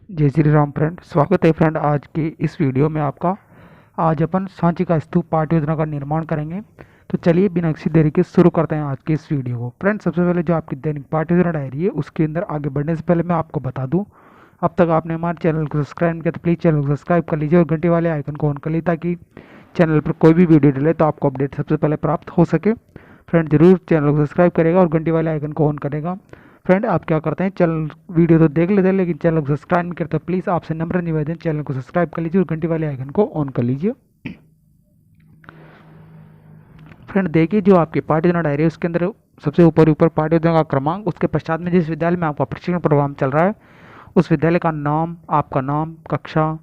जय श्री राम फ्रेंड। स्वागत है फ्रेंड आज के इस वीडियो में आपका। आज अपन सांची का स्तूप पाठ योजना का निर्माण करेंगे। तो चलिए बिना किसी देरी के शुरू करते हैं आज के इस वीडियो को। फ्रेंड सबसे पहले जो आपकी दैनिक पाठ योजना डायरी है उसके अंदर आगे बढ़ने से पहले मैं आपको बता दूं, अब तक आपने हमारे चैनल को सब्सक्राइब नहीं किया तो प्लीज़ चैनल को सब्सक्राइब कर लीजिए और घंटे वाले आइकन को ऑन कर लीजिए ताकि चैनल पर कोई भी वीडियो डले तो आपको अपडेट सबसे पहले प्राप्त हो सके। फ्रेंड जरूर चैनल को सब्सक्राइब करेगा और घंटे वाले आइकन को ऑन करेगा। फ्रेंड आप क्या करते हैं, चैनल वीडियो तो देख लेते हैं लेकिन चैनल को सब्सक्राइब नहीं करते, प्लीज़ आपसे नम्र निवेदन चैनल को सब्सक्राइब कर लीजिए और घंटे वाले आइकन को ऑन कर लीजिए। फ्रेंड देखिए जो आपकी पाठ्य योजना डायरी है उसके अंदर सबसे ऊपर पाठ्य योजना का क्रमांक, उसके पश्चात में जिस विद्यालय में आपका प्रशिक्षण प्रोग्राम चल रहा है उस विद्यालय का नाम, आपका नाम, कक्षा,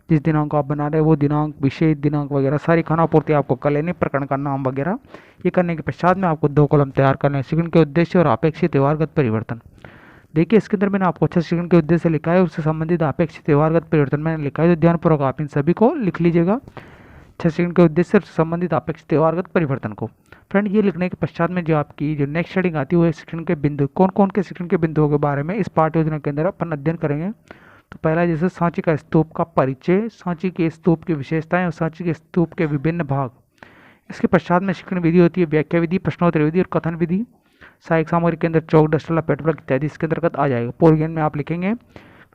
जिस दिनांक को आप बना रहे हैं वो दिनांक, विषय दिनांक वगैरह सारी खानापूर्ति आपको कर लेनी, प्रकरण का नाम वगैरह। ये करने के पश्चात में आपको 2 कॉलम तैयार करने हैं, शिक्षण के उद्देश्य और अपेक्षित व्यवहारगत परिवर्तन। देखिए इसके अंदर मैंने आपको अच्छा शिक्षण के उद्देश्य लिखा है, उससे संबंधित अपेक्षित व्यवहारगत परिवर्तन मैंने लिखा है, तो ध्यानपूर्वक आप इन सभी को लिख लीजिएगा। अच्छा शिक्षण के उद्देश्य से संबंधित अपेक्षित व्यवहारगत परिवर्तन को। फ्रेंड ये लिखने के पश्चात में जो आपकी जो नेक्स्ट हेडिंग आती है वो है शिक्षण के बिंदु। कौन कौन के शिक्षण के बिंदुओं के बारे में इस पाठ्य योजना के अंदर अपन अध्ययन करेंगे। तो पहला जैसे सांची का स्तूप का परिचय, सांची के स्तूप की विशेषताएं और सांची के स्तूप के विभिन्न भाग। इसके पश्चात में शिक्षण विधि होती है, व्याख्या विधि, प्रश्नोत्तर विधि और कथन विधि। सहायक सामग्री के अंदर चौक, डस्टला, पेट्रोल इत्यादि इसके अंतर्गत आ जाएगा। पूर्व ज्ञान में आप लिखेंगे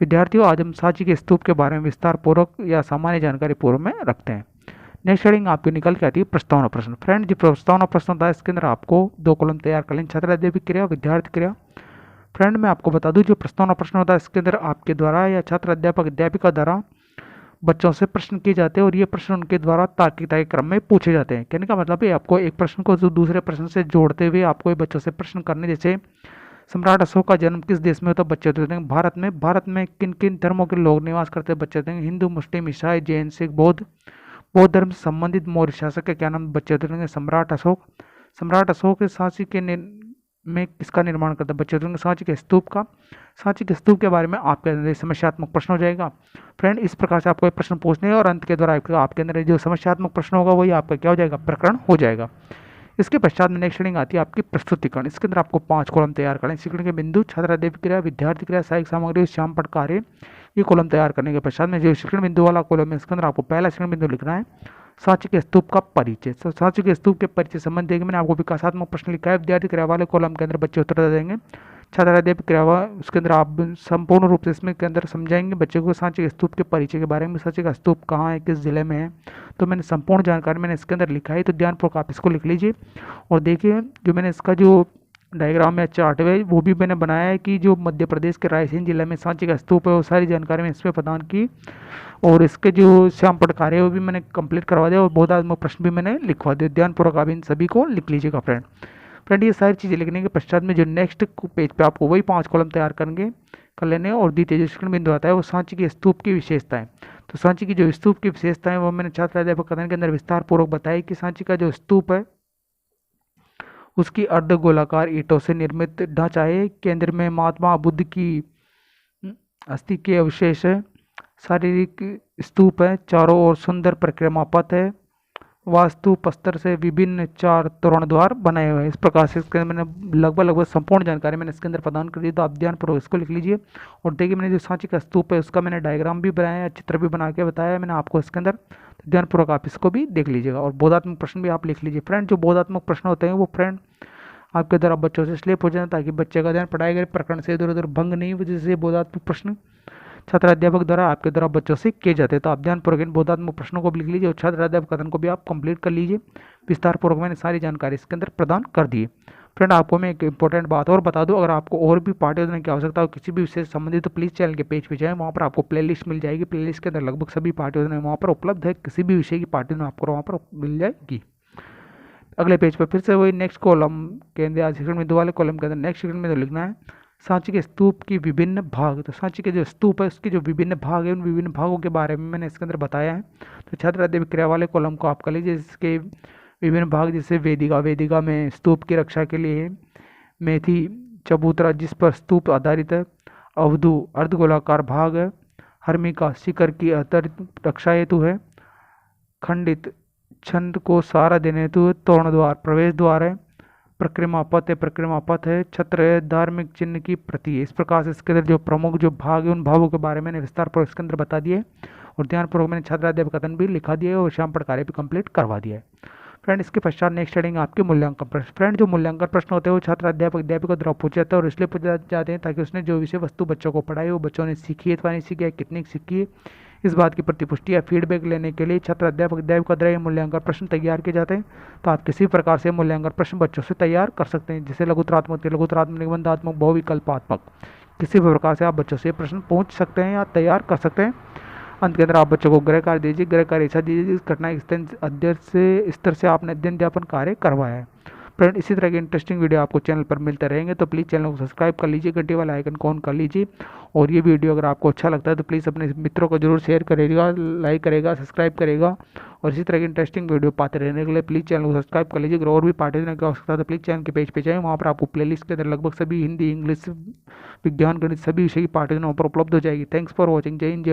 विद्यार्थियों आज हम सांची के स्तूप के बारे में विस्तार पूर्वक या सामान्य जानकारी पूर्व में रखते हैं। नेक्स्ट हेडिंग आपकी निकल के आती है प्रस्तावना प्रश्न। फ्रेंड जो प्रस्तावना प्रश्न होता है इसके अंदर आपको 2 कॉलम तैयार कर लें, छात्र अध्यापक क्रिया, विद्यार्थी क्रिया। फ्रेंड मैं आपको बता दूं जो प्रस्तावना प्रश्न होता है इसके अंदर आपके द्वारा या छात्र अध्यापक अध्यापिका द्वारा बच्चों से प्रश्न किए जाते हैं और ये प्रश्न उनके द्वारा तार्किकता के क्रम में पूछे जाते हैं। कहने का मतलब है आपको एक प्रश्न को जो दूसरे प्रश्न से जोड़ते हुए आपको ये बच्चों से प्रश्न करने, जैसे सम्राट अशोक का जन्म किस देश में होता है, बच्चे होते हैं भारत में। भारत में किन किन धर्मों के लोग निवास करते हैं, बच्चे होते हैं हिंदू, मुस्लिम, ईसाई, जैन, सिख, बौद्ध। बौद्ध धर्म से संबंधित मौर्य शासक का क्या नाम, बच्चे होते हैं सम्राट अशोक। सम्राट अशोक सांची के में किसका निर्माण करता है, बच्चे होते हैं सांची के स्तूप का। सांची के स्तूप के बारे में आपके अंदर समस्यात्मक प्रश्न हो जाएगा। फ्रेंड इस प्रकार से आपको एक प्रश्न पूछने हैं और अंत के द्वारा आपके अंदर जो समस्यात्मक प्रश्न होगा वही आपका क्या हो जाएगा, प्रकरण हो जाएगा। इसके पश्चात में नेक्स्ट हेडिंग आती है आपकी प्रस्तुतिकरण। इसके अंदर आपको 5 कॉलम तैयार करें, शिक्षण के बिंदु, छात्र अध्यापक क्रिया, विद्यार्थी क्रिया, सहायक सामग्री, श्याम पट कार्य। ये कॉलम तैयार करने के पश्चात में जो शिक्षण बिंदु वाला कॉलम है इसके अंदर आपको पहला शिक्षण बिंदु लिखना है सांची के स्तूप का परिचय। तो सांची के स्तूप के परिचय संबंध देंगे, मैंने आपको विकासात्मक प्रश्न लिखा है। विद्यार्थी क्रिया वाले कॉलम के अंदर बच्चे उत्तर देंगे, छात्र अध्यापक क्रिया उसके अंदर आप संपूर्ण रूप से इसमें के अंदर समझाएंगे बच्चे को सांची के स्तूप के परिचय के बारे में, सांची का स्तूप कहाँ है, किस जिले में है। तो मैंने संपूर्ण जानकारी मैंने इसके अंदर लिखा है, तो ध्यानपूर्वक आप इसको लिख लीजिए। और देखिए जो मैंने इसका जो डायग्राम या चार्ट है वो भी मैंने बनाया है कि जो मध्य प्रदेश के रायसेन जिले में सांची का स्तूप है वो सारी जानकारी मैंने इसमें प्रदान की। और इसके जो श्याम पट कार्य है वो भी मैंने कंप्लीट करवा दिया और बोधात्मक प्रश्न भी मैंने लिखवा दिया। ध्यानपूर्वक आप इन सभी को लिख लीजिएगा फ्रेंड। फ्रेंड ये सारी चीज़ें लिखने के पश्चात में जो नेक्स्ट पेज पे आपको वही 5 कॉलम तैयार कर लेने। और द्वितीय जो शिक्षण बिंदु आता है वो सांची के स्तूप की विशेषताएं। तो सांची की जो स्तूप की विशेषताएं वो मैंने छात्र अध्यापक कथन के अंदर विस्तार पूर्वक बताई कि सांची का जो स्तूप है उसकी अर्धगोलाकार ईंटों से निर्मित ढांचा है, केंद्र में महात्मा बुद्ध की अस्थि के अवशेष है, शारीरिक स्तूप है, चारों ओर सुंदर परिक्रमा पथ है, वास्तु पस्तर से विभिन्न 4 तोरण द्वार बनाए हुए हैं। इस प्रकार से इसके अंदर मैंने लगभग संपूर्ण जानकारी मैंने इसके अंदर प्रदान कर दी, तो आप ध्यानपूर्वक इसको लिख लीजिए। और देखिए मैंने जो सांची का स्तूप है उसका मैंने डायग्राम भी बनाया है, चित्र भी बना के बताया है मैंने आपको इसके अंदर, तो ध्यानपूर्वक आप इसको भी देख लीजिएगा। और बोधात्मक प्रश्न भी आप लिख लीजिए। फ्रेंड जो बोधात्मक प्रश्न होते हैं वो फ्रेंड आपके द्वारा बच्चों से स्लिप हो जाए ताकि बच्चे का ध्यान पढ़ाई गए प्रकरण से इधर उधर भंग नहीं हो, जैसे बोधात्मक प्रश्न छात्र अध्यापक द्वारा आपके द्वारा बच्चों से किए जाते हैं। तो आप ध्यानपूर्वक इन बोधात्मक प्रश्नों को भी लिख लीजिए और छात्र अध्यापक कथन को भी आप कंप्लीट कर लीजिए। विस्तार पूर्वक मैंने सारी जानकारी इसके अंदर प्रदान कर दी। फ्रेंड आपको मैं एक इंपॉर्टेंट बात और बता दूं, अगर आपको और भी पाठ्य योजना की आवश्यकता हो किसी भी विषय से संबंधित तो प्लीज़ चैनल के पेज पे जाएं, वहाँ पर आपको प्लेलिस्ट मिल जाएगी। प्लेलिस्ट के अंदर लगभग सभी पाठ्य योजनाएं वहाँ पर उपलब्ध है, किसी भी विषय की पाठ्य योजना आपको वहाँ पर मिल जाएगी। अगले पेज पर फिर से वही नेक्स्ट कॉलम के अंदर शिक्षण बिंदु वाले कॉलम के अंदर नेक्स्ट शिक्षण बिंदु लिखना है सांची के स्तूप की विभिन्न भाग। तो सांची के जो स्तूप है उसके जो विभिन्न भाग है उन विभिन्न भागों के बारे में मैंने इसके अंदर बताया है। तो छात्र अध्यापक क्रिया वाले कॉलम को आप कर लीजिए, जिसके विभिन्न भाग जैसे वेदिका, वेदिका में स्तूप की रक्षा के लिए, मेथी चबूतरा जिस पर स्तूप आधारित है, अवधु अर्धगोलाकार भाग है, हर्मिका शिखर की अतिरिक्त रक्षा हेतु है, खंडित छंद को सहारा देने हेतु तोरण द्वार प्रवेश द्वार है, प्रक्रिमापद है, प्रक्रिमापद है, छत्र है, धार्मिक चिन्ह की प्रति है। इस प्रकार से इसके अंदर जो प्रमुख जो भाग है उन भावों के बारे में मैंने विस्तार पूर्वक इसके अंदर बता दिए और ध्यानपूर्वक मैंने छात्राध्याय कथन भी लिखा दिया है और शाम कार्य भी कंप्लीट करवा दिया है। फ्रेंड इसके पश्चात नेक्स्ट हेडिंग आपके मूल्यांकन प्रश्न। फ्रेंड जो मूल्यांकन प्रश्न होते हैं वो छात्र अध्यापक अध्यापिका द्वारा पूछे जाते हैं और इसलिए पूछे जाते हैं ताकि उसने जो विषय वस्तु बच्चों को पढ़ाई वो बच्चों ने सीखी है अथवा नहीं सीखी है, कितनी सीखी है, इस बात की प्रतिपुष्टि या फीडबैक लेने के लिए छात्र अध्यापक अध्यापिका द्वारा मूल्यांकन प्रश्न तैयार किए जाते हैं। तो आप किसी प्रकार से मूल्यांकन प्रश्न बच्चों से तैयार कर सकते हैं, जैसे लघुतरात्मक, निबंधात्मक, बहुविकल्पात्मक, किसी भी प्रकार से आप बच्चों से प्रश्न पूछ सकते हैं या तैयार कर सकते हैं। अंत के अंदर आप बच्चों को गृह कार्य दीजिए, गृह कार्य ऐसा दीजिए इस कठिनाई स्तर से आपने अध्ययन अध्यापन कार्य करवाया है। फ्रेंड इसी तरह के इंटरेस्टिंग वीडियो आपको चैनल पर मिलते रहेंगे, तो प्लीज़ चैनल को सब्सक्राइब कर लीजिए, घंटी वाला आइकन को ऑन कर लीजिए और ये वीडियो अगर आपको अच्छा लगता है तो प्लीज़ अपने मित्रों को जरूर शेयर करेगा, लाइक करेगा, सब्सक्राइब करेगा और इसी तरह की इंटरेस्टिंग वीडियो पाते रहने के लिए प्लीज़ चैनल को सब्सक्राइब कर लीजिए। अगर और भी पाठ्यक्रम की आवश्यकता है तो प्लीज़ चैनल के पेज पे जाएँ, वहाँ पर आपको प्लेलिस्ट के अंदर लगभग सभी हिंदी, इंग्लिश, विज्ञान, गणित सभी विषय की पाठ्यक्रम पर उपलब्ध हो जाएगी। Thanks for watching. जय हिंद, जय